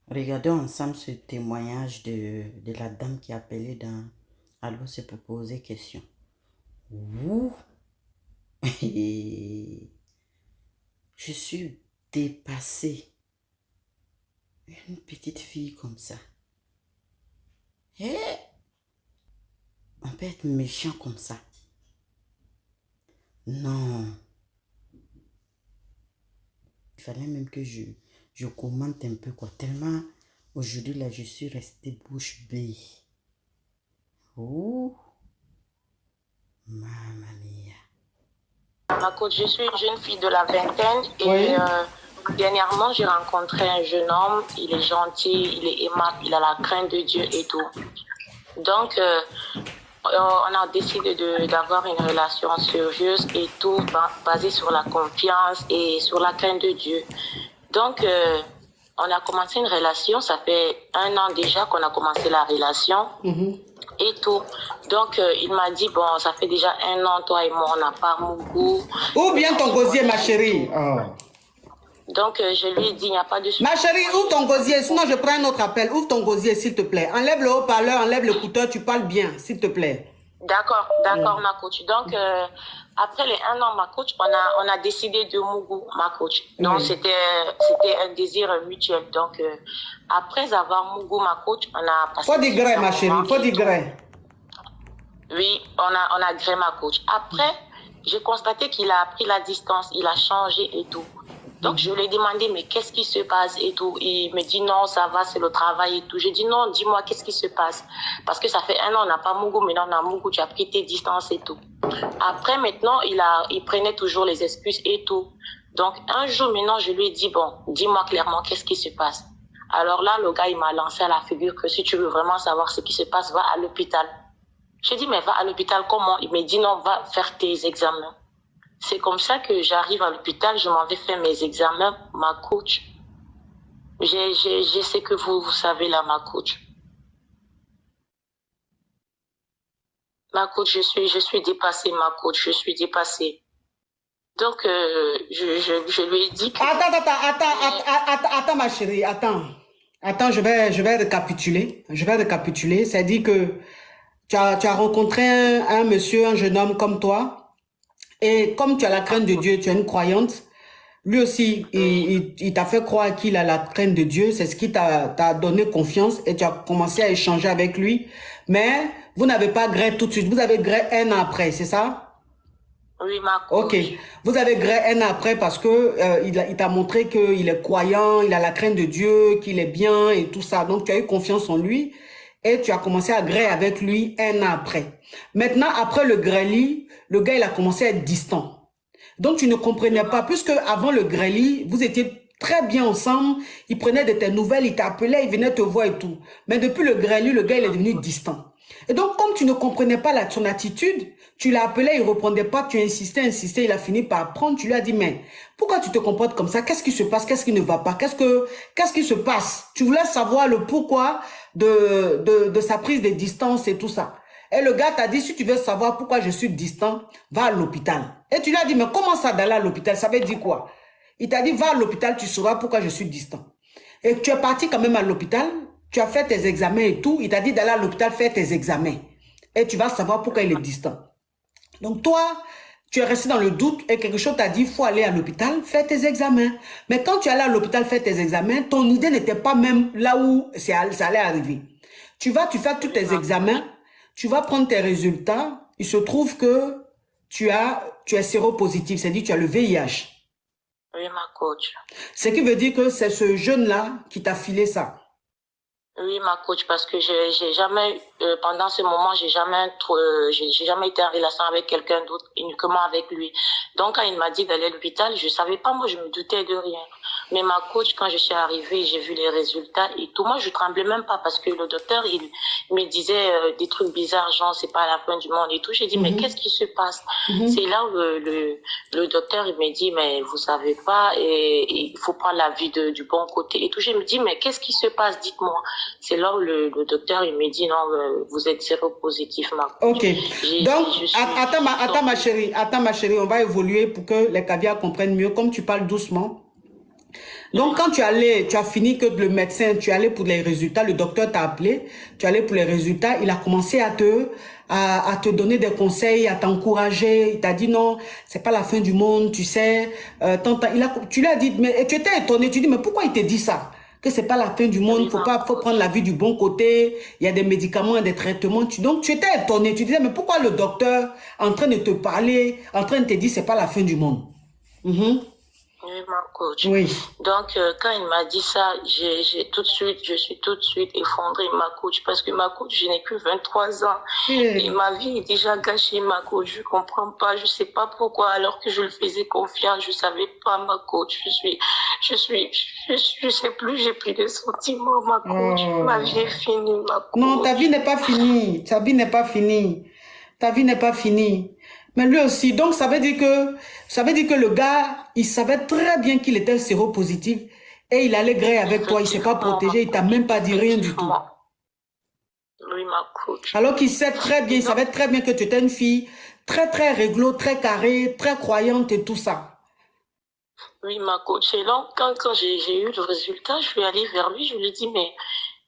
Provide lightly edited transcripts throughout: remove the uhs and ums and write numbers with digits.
Regardons ensemble ce témoignage de la dame qui appelait dans Allô, c'est pour poser question. Ouh, je suis dépassée. Une petite fille comme ça. Eh, on peut être méchant comme ça. Non. Il fallait même que je commente un peu quoi. Tellement aujourd'hui là, je suis restée bouche bée. Oh, mamma mia. Ma coach, je suis une jeune fille de la vingtaine et Oui. dernièrement j'ai rencontré un jeune homme. Il est gentil, il est aimable, il a la crainte de Dieu et tout. Donc on a décidé d'avoir une relation sérieuse et tout basée sur la confiance et sur la crainte de Dieu. Donc on a commencé une relation, ça fait 1 an déjà qu'on a commencé la relation. Et tout. Donc, il m'a dit, bon, ça fait déjà 1 an, toi et moi, on n'a pas mon goût. Ouvre bien ton gosier, ma chérie. Oh. Donc, je lui ai dit, il n'y a pas de souci. Ma chérie, ouvre ton gosier, sinon je prends un autre appel. Ouvre ton gosier, s'il te plaît. Enlève le haut-parleur, enlève l'écouteur, tu parles bien, s'il te plaît. D'accord, ma coach. Donc, après les 1 an, ma coach, on a décidé de Mougou, ma coach. Donc, c'était un désir mutuel. Donc, après avoir Mougou, ma coach, on a passé... Faut dire gré, ma chérie, faut dire gré. Oui, on a gré, ma coach. Après, j'ai constaté qu'il a pris la distance, il a changé et tout. Donc, je lui ai demandé, mais qu'est-ce qui se passe et tout. Il me dit, non, ça va, c'est le travail et tout. J'ai dit, non, dis-moi, qu'est-ce qui se passe? Parce que ça fait 1 an, on n'a pas Mougou, maintenant on a Mougou, tu as pris tes distances et tout. Après, maintenant, il prenait toujours les excuses et tout. Donc, un jour, maintenant, je lui ai dit, bon, dis-moi clairement, qu'est-ce qui se passe? Alors là, le gars, il m'a lancé à la figure que si tu veux vraiment savoir ce qui se passe, va à l'hôpital. J'ai dit, mais va à l'hôpital comment? Il m'a dit, non, va faire tes examens. C'est comme ça que j'arrive à l'hôpital, je m'en vais faire mes examens, ma coach. Je sais que vous savez là, ma coach. Ma coach, je suis dépassée, ma coach, je suis dépassée. Donc, je lui ai dit que... Attends, ma chérie, attends. Attends, je vais récapituler. Je vais récapituler. C'est-à-dire que tu as rencontré un monsieur, un jeune homme comme toi. Et comme tu as la crainte de Dieu, tu es une croyante, lui aussi, il t'a fait croire qu'il a la crainte de Dieu, c'est ce qui t'a donné confiance et tu as commencé à échanger avec lui. Mais vous n'avez pas gré tout de suite, vous avez gré 1 an après, c'est ça? Oui, ma coach. Ok, vous avez gré 1 an après parce que il t'a montré qu'il est croyant, il a la crainte de Dieu, qu'il est bien et tout ça. Donc tu as eu confiance en lui et tu as commencé à gré avec lui 1 an après. Maintenant, après le grêlis, le gars il a commencé à être distant. Donc tu ne comprenais pas, puisque avant le grêlis, vous étiez très bien ensemble, il prenait de tes nouvelles, il t'appelait, il venait te voir et tout. Mais depuis le grêlis, le gars il est devenu distant. Et donc comme tu ne comprenais pas son attitude, tu l'as appelé, il ne répondait pas, tu insistais, il a fini par prendre, tu lui as dit, mais pourquoi tu te comportes comme ça? Qu'est-ce qui se passe? Qu'est-ce qui ne va pas? Qu'est-ce qui se passe? Tu voulais savoir le pourquoi de sa prise de distance et tout ça. Et le gars t'a dit, si tu veux savoir pourquoi je suis distant, va à l'hôpital. Et tu lui as dit, mais comment ça d'aller à l'hôpital? Ça veut dire quoi? Il t'a dit, va à l'hôpital, tu sauras pourquoi je suis distant. Et tu es parti quand même à l'hôpital, tu as fait tes examens et tout. Il t'a dit d'aller à l'hôpital faire tes examens. Et tu vas savoir pourquoi il est distant. Donc toi, tu es resté dans le doute et quelque chose t'a dit, il faut aller à l'hôpital, faire tes examens. Mais quand tu allais à l'hôpital faire tes examens, ton idée n'était pas même là où ça allait arriver. Tu fais tous tes examens, tu vas prendre tes résultats, il se trouve que tu es séropositif, c'est-à-dire tu as le VIH. Oui, ma coach. Ce qui veut dire que c'est ce jeune-là qui t'a filé ça. Oui, ma coach, parce que j'ai jamais, pendant ce moment, j'ai jamais été en relation avec quelqu'un d'autre, uniquement avec lui. Donc, quand il m'a dit d'aller à l'hôpital, je savais pas, moi, je me doutais de rien. Mais ma coach, quand je suis arrivée, j'ai vu les résultats et tout. Moi, je tremblais même pas parce que le docteur, il me disait des trucs bizarres, genre, c'est pas la fin du monde et tout. J'ai dit, mais qu'est-ce qui se passe? C'est là où le docteur, il me dit, mais vous savez pas, et il faut prendre la vie du bon côté et tout. Je me dis, mais qu'est-ce qui se passe? Dites-moi. C'est là où le docteur, il me dit, non, vous êtes séropositif, ma coach. Ok. Donc, attends, ma chérie, on va évoluer pour que les caviars comprennent mieux. Comme tu parles doucement, Donc, quand tu as fini que le médecin, tu es allé pour les résultats, le docteur t'a appelé, tu es allé pour les résultats, il a commencé à te donner des conseils, à t'encourager. Il t'a dit non, c'est pas la fin du monde, tu sais. Tu lui as dit, mais et tu étais étonné, tu dis, mais pourquoi il te dit ça? Que c'est pas la fin du monde, Oui, ma faut prendre coach. la vie du bon côté, il y a des médicaments, des traitements. Donc, tu étais étonné, tu disais, mais pourquoi le docteur, en train de te parler, en train de te dire, c'est pas la fin du monde? Mhm. Oui, ma coach. Oui. Donc, quand il m'a dit ça, je suis tout de suite effondrée, ma coach, parce que ma coach, je n'ai que 23 ans. Et Eh. ma vie est déjà gâchée, ma coach. Je comprends pas, je sais pas pourquoi, alors que je le faisais confiance, je savais pas, ma coach. Je sais plus, j'ai pris des sentiments, ma coach. Ma vie est Oh. finie, ma Non, ta vie coach. n'est pas finie. Ta vie n'est pas finie. Ta vie n'est pas finie. Mais lui aussi, donc ça veut dire que le gars, il savait très bien qu'il était séropositif et il allait gré avec toi. Il s'est pas Effectivement, ma protégé. Il t'a coach. même pas dit rien du tout. Effectivement. Oui, ma coach. Alors qu'il sait très bien, Et il donc, savait très bien que tu étais une fille très très réglo, très carrée, très croyante et tout ça. oui, ma coach. Et donc, quand j'ai eu le résultat, je suis allée vers lui, je lui ai dit,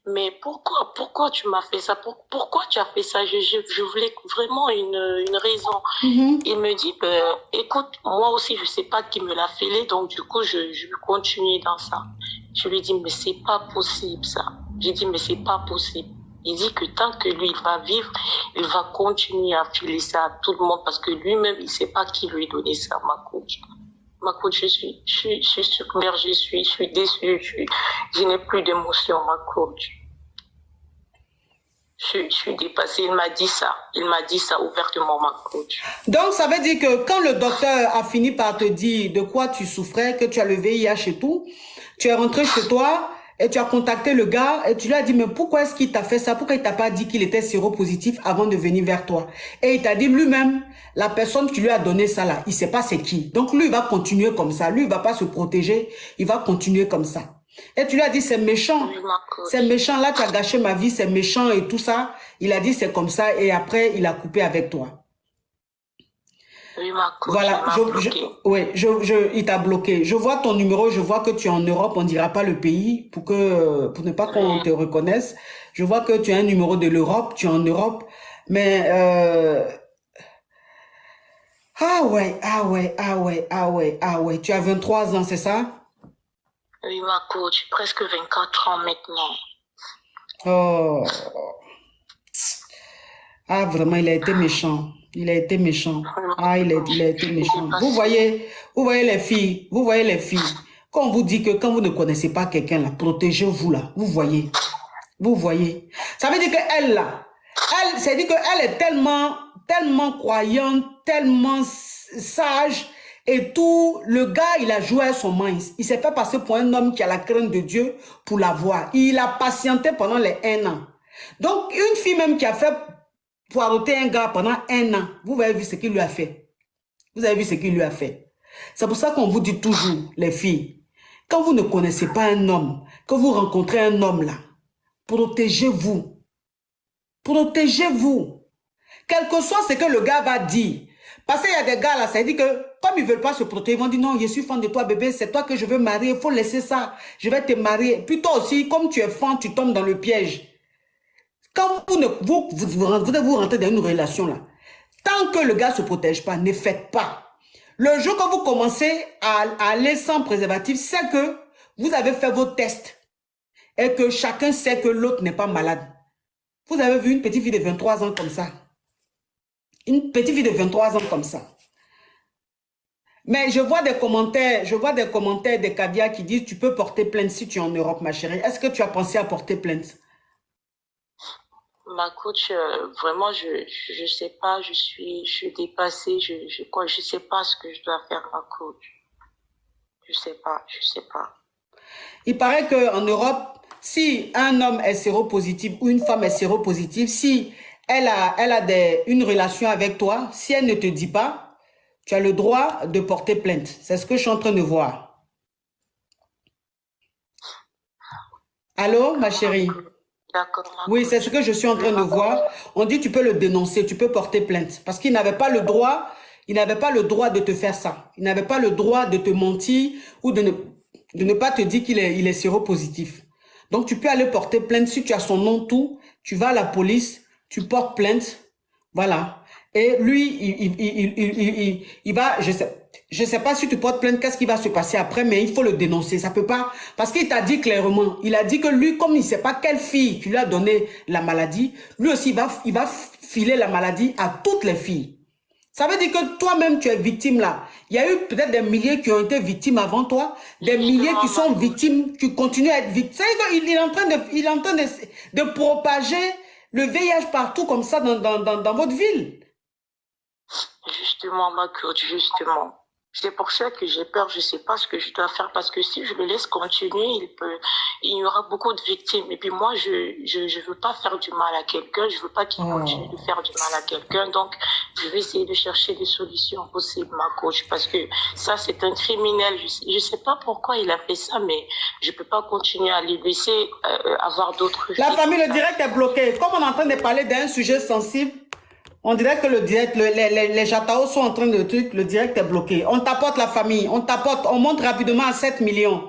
mais pourquoi tu m'as fait ça? Pourquoi tu as fait ça? Je voulais vraiment une raison. Mhm. Il me dit, ben, écoute, moi aussi, je sais pas qui me l'a fait, donc du coup, je vais continuer dans ça. Je lui ai dit, mais c'est pas possible, ça. J'ai dit, mais c'est pas possible. Il dit que tant que lui, il va vivre, il va continuer à filer ça à tout le monde parce que lui-même, il sait pas qui lui a donné ça, ma coach. Ma coach, je suis submergée, je suis déçue, je n'ai plus d'émotion, ma coach. Je suis dépassée. Il m'a dit ça ouvertement, ma coach. Donc, ça veut dire que quand le docteur a fini par te dire de quoi tu souffrais, que tu as le VIH et tout, tu es rentré chez toi et tu as contacté le gars et tu lui as dit, mais pourquoi est-ce qu'il t'a fait ça? Pourquoi il t'a pas dit qu'il était séropositif avant de venir vers toi? Et il t'a dit lui-même, la personne qui lui a donné ça là, il sait pas c'est qui. Donc, lui, il va continuer comme ça. Lui, il va pas se protéger. Il va continuer comme ça. Et tu lui as dit, c'est méchant. Oui, ma C'est coach. méchant. Là, tu as gâché ma vie. C'est méchant et tout ça. Il a dit, c'est comme ça. Et après, il a coupé avec toi. Oui, ma coach, il Voilà, m'a bloqué. ouais, il t'a bloqué. Je vois ton numéro, je vois que tu es en Europe, on dira pas le pays pour ne pas qu'on Oui, te reconnaisse. Je vois que tu as un numéro de l'Europe, tu es en Europe, mais ah ouais, ah ouais, ah ouais, ah ouais, ah ouais, tu as 23 ans, c'est ça? oui, ma coach, presque 24 ans maintenant. Oh, ah vraiment, il a été méchant. Il a été méchant. Oui, ma Ah, il a coach, je été suis méchant. dépassée. Vous voyez les filles, vous voyez les filles. Quand on vous dit que quand vous ne connaissez pas quelqu'un là, protégez-vous là. Vous voyez. Vous voyez. Ça veut dire qu'elle là, c'est dire qu'elle est tellement croyante, tellement sage et tout. Le gars, il a joué à son main. Il s'est fait passer pour un homme qui a la crainte de Dieu pour l'avoir. Il a patienté pendant les 1 an. Donc, une fille même qui a fait poireauter un gars pendant 1 an, vous avez vu ce qu'il lui a fait. Vous avez vu ce qu'il lui a fait. C'est pour ça qu'on vous dit toujours, les filles, quand vous ne connaissez pas un homme, que vous rencontrez un homme là, protégez-vous. Protégez-vous. Quel que soit ce que le gars va dire. Parce qu'il y a des gars là, ça dit que comme ils ne veulent pas se protéger, ils vont dire non, je suis fan de toi bébé, c'est toi que je veux marier, il faut laisser ça, je vais te marier. Puis toi aussi, comme tu es fan, tu tombes dans le piège. Quand vous rentrez dans une relation là, tant que le gars ne se protège pas, ne faites pas. Le jour que vous commencez à aller sans préservatif, c'est que vous avez fait vos tests et que chacun sait que l'autre n'est pas malade. Vous avez vu une petite fille de 23 ans comme ça. Une petite fille de 23 ans comme ça. Mais je vois des commentaires des caviars qui disent tu peux porter plainte si tu es en Europe, ma chérie. Est-ce que tu as pensé à porter plainte? Ma coach, vraiment, je sais pas, je suis dépassée, je sais pas ce que je dois faire, ma coach. Je sais pas. Il paraît qu'en Europe, si un homme est séropositif ou une femme est séropositive, si elle a une relation avec toi, si elle ne te dit pas, tu as le droit de porter plainte. C'est ce que je suis en train de voir. Allô, ma chérie? D'accord, ma Oui, c'est ce coach. que je suis en Oui, train de ma coach. voir. On dit tu peux le dénoncer, tu peux porter plainte. Parce qu'il n'avait pas le droit, il n'avait pas le droit de te faire ça. Il n'avait pas le droit de te mentir ou de ne de ne pas te dire il est séropositif. Donc, tu peux aller porter plainte. Si tu as son nom, tout, tu vas à la police, tu portes plainte. Voilà. Et lui, il va, je sais pas si tu portes plainte, qu'est-ce qui va se passer après, mais il faut le dénoncer. Ça peut pas, parce qu'il t'a dit clairement, il a dit que lui, comme il sait pas quelle fille tu lui as donné la maladie, lui aussi, il va filer la maladie à toutes les filles. Ça veut dire que toi-même, tu es victime là. Il y a eu peut-être des milliers qui ont été victimes avant toi, des milliers qui sont victimes, qui continuent à être victimes. Il est en train de propager le VIH partout comme ça dans votre ville. Justement, ma coach, justement. C'est pour ça que j'ai peur, je sais pas ce que je dois faire, parce que si je le laisse continuer, il y aura beaucoup de victimes. Et puis moi, je veux pas faire du mal à quelqu'un, je veux pas qu'il continue de faire du mal à quelqu'un, donc je vais essayer de chercher des solutions possibles, ma coach, parce que ça, c'est un criminel. Je sais pas pourquoi il a fait ça, mais je peux pas continuer à les laisser avoir d'autres La filles. famille, le direct est bloqué. Comme on est en train de parler d'un sujet sensible, on dirait que le direct, les Jatao sont en train de truc, le direct est bloqué. On tapote la famille, on tapote, on monte rapidement à 7 millions.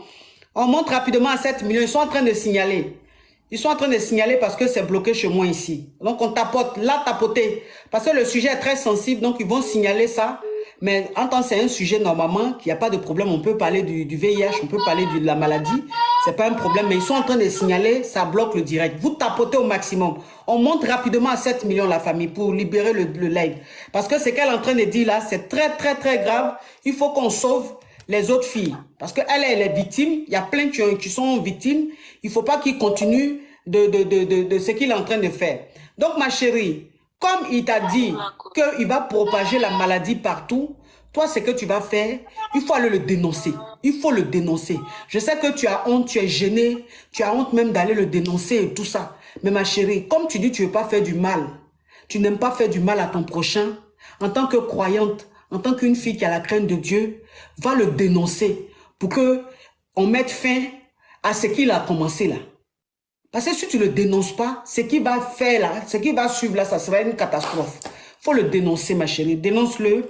On monte rapidement à 7 millions, ils sont en train de signaler. Ils sont en train de signaler parce que c'est bloqué chez moi ici. Donc on tapote, là tapoter. Parce que le sujet est très sensible, donc ils vont signaler ça. Mais en tant que c'est un sujet normalement, qu'il n'y a pas de problème, on peut parler du VIH, on peut parler de la maladie. C'est pas un problème, mais ils sont en train de signaler, ça bloque le direct. Vous tapotez au maximum. On monte rapidement à 7 millions la famille pour libérer le live. Parce que ce qu'elle est en train de dire là, c'est très très très grave. Il faut qu'on sauve les autres filles. Parce qu'elle elle est victime. Il y a plein qui sont victimes. Il ne faut pas qu'ils continuent de ce qu'il est en train de faire. Donc ma chérie, comme il t'a dit qu'il va propager la maladie partout, toi, ce que tu vas faire, il faut aller le dénoncer. Il faut le dénoncer. Je sais que tu as honte, tu es gênée, tu as honte même d'aller le dénoncer et tout ça. Mais ma chérie, comme tu dis, tu ne veux pas faire du mal. Tu n'aimes pas faire du mal à ton prochain. En tant que croyante, en tant qu'une fille qui a la crainte de Dieu, va le dénoncer pour que on mette fin à ce qu'il a commencé là. Parce que si tu ne le dénonces pas, ce qu'il va faire là, ce qui va suivre là, ça sera une catastrophe. Il faut le dénoncer, ma chérie. Dénonce-le.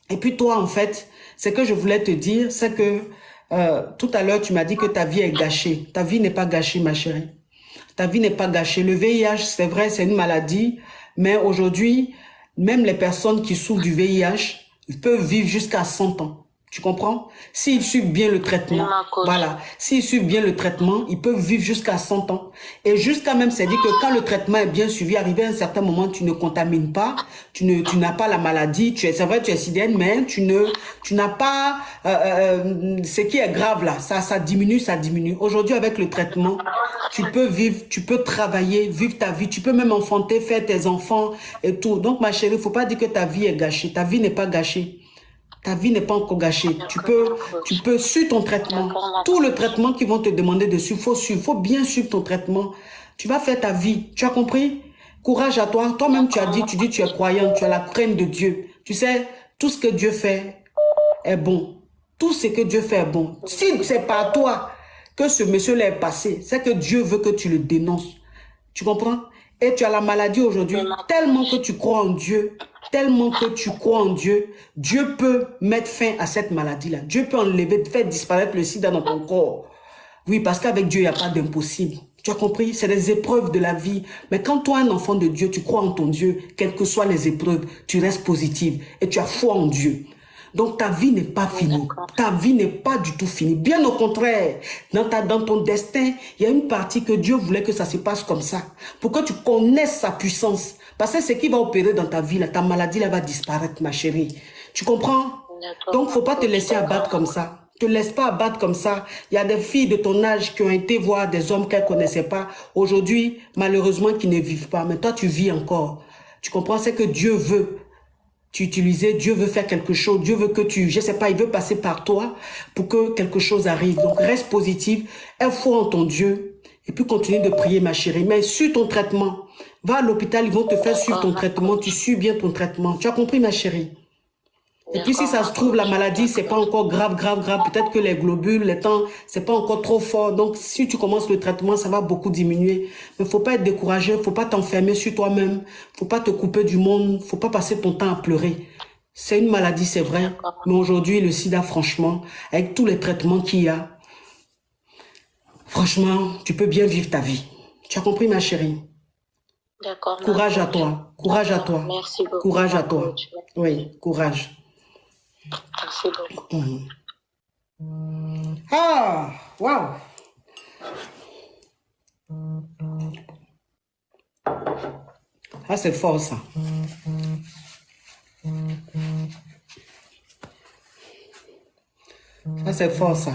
Et puis toi, en fait, ce que je voulais te dire, c'est que tout à l'heure, tu m'as dit que ta vie est gâchée. Ta vie n'est pas gâchée, ma chérie. Ta vie n'est pas gâchée. Le VIH, c'est vrai, c'est une maladie. Mais aujourd'hui, même les personnes qui souffrent du VIH, ils peuvent vivre jusqu'à 100 ans. Tu comprends? S'ils suivent bien le traitement, voilà. S'ils suivent bien le traitement, ils peuvent vivre jusqu'à 100 ans. Et jusqu'à même, c'est dit que quand le traitement est bien suivi, arrivé à un certain moment, tu ne contamines pas, tu n'as pas la maladie, c'est vrai, tu es SIDA, mais tu n'as pas ce qui est grave là. Ça diminue, ça diminue. Aujourd'hui, avec le traitement, tu peux vivre, tu peux travailler, vivre ta vie, tu peux même enfanter, faire tes enfants et tout. Donc, ma chérie, il ne faut pas dire que ta vie est gâchée. Ta vie n'est pas gâchée. Ta vie n'est pas encore gâchée. Tu peux suivre ton traitement. Tout le traitement qu'ils vont te demander de suivre, faut bien suivre ton traitement. Tu vas faire ta vie. Tu as compris? Courage à toi. Toi-même, tu dis tu es croyante, tu as la crainte de Dieu. Tu sais, tout ce que Dieu fait est bon. Tout ce que Dieu fait est bon. Si c'est par toi que ce monsieur-là est passé, c'est que Dieu veut que tu le dénonces. Tu comprends? Et tu as la maladie aujourd'hui, tellement que tu crois en Dieu, tellement que tu crois en Dieu, Dieu peut mettre fin à cette maladie-là. Dieu peut enlever, faire disparaître le sida dans ton corps. Oui, parce qu'avec Dieu, il n'y a pas d'impossible. Tu as compris? C'est des épreuves de la vie. Mais quand toi, un enfant de Dieu, tu crois en ton Dieu, quelles que soient les épreuves, tu restes positive et tu as foi en Dieu. Donc ta vie n'est pas finie. Ta vie n'est pas du tout finie. Bien au contraire, dans ton destin, il y a une partie que Dieu voulait que ça se passe comme ça. Pour que tu connaisses sa puissance. Parce que ce qui va opérer dans ta vie, là, ta maladie là, va disparaître, ma chérie. Tu comprends? Donc, il ne faut pas te laisser abattre comme ça. Ne te laisse pas abattre comme ça. Il y a des filles de ton âge qui ont été voir des hommes qu'elles ne connaissaient pas. Aujourd'hui, malheureusement, qui ne vivent pas. Mais toi, tu vis encore. Tu comprends? C'est que Dieu veut t'utiliser. Dieu veut faire quelque chose. Dieu veut que je sais pas, il veut passer par toi pour que quelque chose arrive. Donc, reste positive. Aie foi en ton Dieu. Et puis, continue de prier, ma chérie. Mais suis ton traitement. Va à l'hôpital, ils vont te faire suivre ton traitement. Tu suis bien ton traitement. Tu as compris, ma chérie? Et puis, si ça se trouve, la maladie, c'est pas encore grave. Peut-être que les globules, les temps, c'est pas encore trop fort. Donc, si tu commences le traitement, ça va beaucoup diminuer. Mais faut pas être découragé. Faut pas t'enfermer sur toi-même. Faut pas te couper du monde. Faut pas passer ton temps à pleurer. C'est une maladie, c'est vrai. Mais aujourd'hui, le sida, franchement, avec tous les traitements qu'il y a, Franchement, tu peux bien vivre ta vie. Tu as compris, ma chérie? D'accord, Courage ma à coach. toi. Courage à toi. Merci beaucoup, Courage ma à toi. coach. Oui, courage. Merci beaucoup. Ah, waouh. Ah, c'est fort, ça. Ça, c'est fort, ça.